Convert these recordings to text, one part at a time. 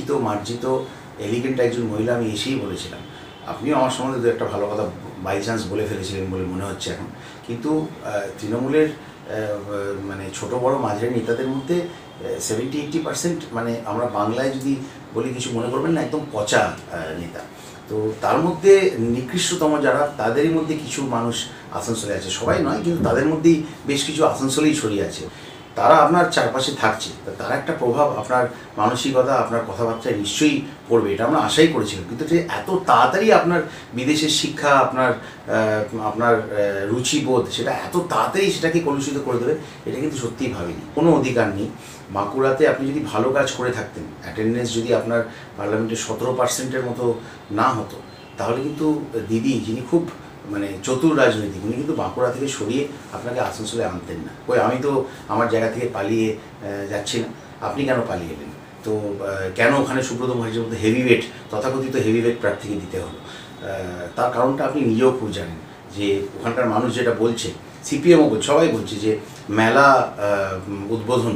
শিক্ষিত মার্জিত এলিগেন্ট একজন মহিলা আমি এসেই বলেছিলাম। আপনিও আমার সম্বন্ধে দু একটা ভালো কথা বাই চান্স বলে ফেলেছিলেন বলে মনে হচ্ছে এখন। কিন্তু তৃণমূলের মানে ছোট বড় মাঝারি নেতাদের মধ্যে 70-80% মানে আমরা বাংলায় যদি বলি কিছু মনে করবেন না, একদম পচা নেতা। তো তার মধ্যে নিকৃষ্টতম যারা, তাদেরই মধ্যে কিছু মানুষ আসানসোলে আছে, সবাই নয় কিন্তু তাদের মধ্যেই বেশ কিছু আসানসোলেই ছড়িয়ে আছে। তারা আপনার চারপাশে থাকছে, তার একটা প্রভাব আপনার মানসিকতা, আপনার কথাবার্তায় নিশ্চয়ই পড়বে, এটা আমরা আশাই করেছিলাম। কিন্তু যে এত তাড়াতাড়ি আপনার বিদেশের শিক্ষা, আপনার আপনার রুচিবোধ, সেটা এত তাড়াতাড়ি সেটাকে কলুষিত করে দেবে, এটা কিন্তু সত্যিই ভাবিনি। কোনো অধিকার নেই। বাঁকুড়াতে আপনি যদি ভালো কাজ করে থাকতেন, অ্যাটেন্ডেন্স যদি আপনার পার্লামেন্টের 17% মতো না হতো, তাহলে কিন্তু দিদি, যিনি খুব মানে চতুর রাজনীতিক, উনি কিন্তু বাঁকুড়া থেকে সরিয়ে আপনাকে আসানসোলে আনতেন না। ওই আমি তো আমার জায়গা থেকে পালিয়ে যাচ্ছি না, আপনি কেন পালিয়ে এলেন? তো কেন ওখানে সুব্রত মুখার্জির মধ্যে হেভিওয়েট, তথাকথিত হেভিওয়েট প্রার্থীকে দিতে হলো? তার কারণটা আপনি নিজেও খুব জানেন, যে ওখানকার মানুষ যেটা বলছে, সিপিএমও বলছে, সবাই বলছে যে মেলা উদ্বোধন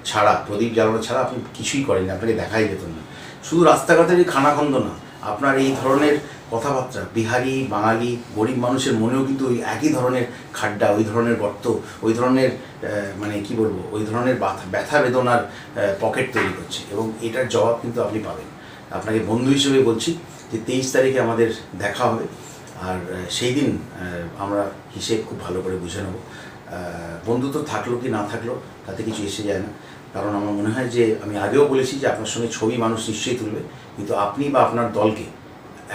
ছাড়া, প্রদীপ জ্বালানো ছাড়া আপনি কিছুই করেন, আপনাকে দেখাই যেত না। শুধু রাস্তাঘাটেরই খানাখন্দ না, আপনার এই ধরনের কথাবার্তা বিহারি, বাঙালি, গরিব মানুষের মনেও কিন্তু ওই একই ধরনের খাড্ডা, ওই ধরনের গর্ত, ওই ধরনের মানে কি বলবো, ওই ধরনের ব্যথা বেদনার পকেট তৈরি করছে। এবং এটার জবাব কিন্তু আপনি পাবেন। আপনাকে বন্ধু হিসেবে বলছি যে 23 তারিখে আমাদের দেখা হবে, আর সেই দিন আমরা হিসেব খুব ভালো করে বুঝে নেব। বন্ধুত্ব থাকলো কি না থাকলো তাতে কিছু এসে যায় না, কারণ আমার মনে হয় যে, আমি আগেও বলেছি যে আপনার সঙ্গে ছবি মানুষ নিশ্চয়ই তুলবে, কিন্তু আপনি বা আপনার দলকে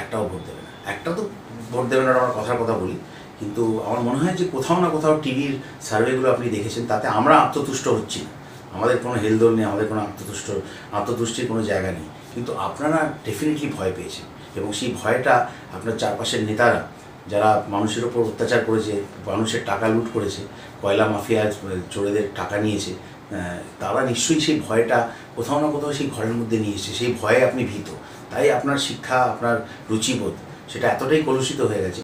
একটাও ভোট দেবে না। একটা তো ভোট দেবে না, আমার কথার কথা বলি, কিন্তু আমার মনে হয় যে কোথাও না কোথাও টিভির সার্ভেগুলো আপনি দেখেছেন, তাতে আমরা আত্মতুষ্ট হচ্ছি না। আমাদের কোনো হেলদোল নেই, আমাদের কোনো আত্মতুষ্টির কোনো জায়গা নেই, কিন্তু আপনারা ডেফিনেটলি ভয় পেয়েছেন। এবং সেই ভয়টা আপনার চারপাশের নেতারা, যারা মানুষের ওপর অত্যাচার করেছে, মানুষের টাকা লুট করেছে, কয়লা মাফিয়ার চোরেদের টাকা নিয়েছে, তারা নিশ্চয়ই সেই ভয়টা কোথাও না কোথাও সেই ঘরের মধ্যে নিয়ে এসেছে। সেই ভয়ে আপনি ভীত, তাই আপনার শিক্ষা, আপনার রুচিবোধ, সেটা এতটাই কলুষিত হয়ে গেছে।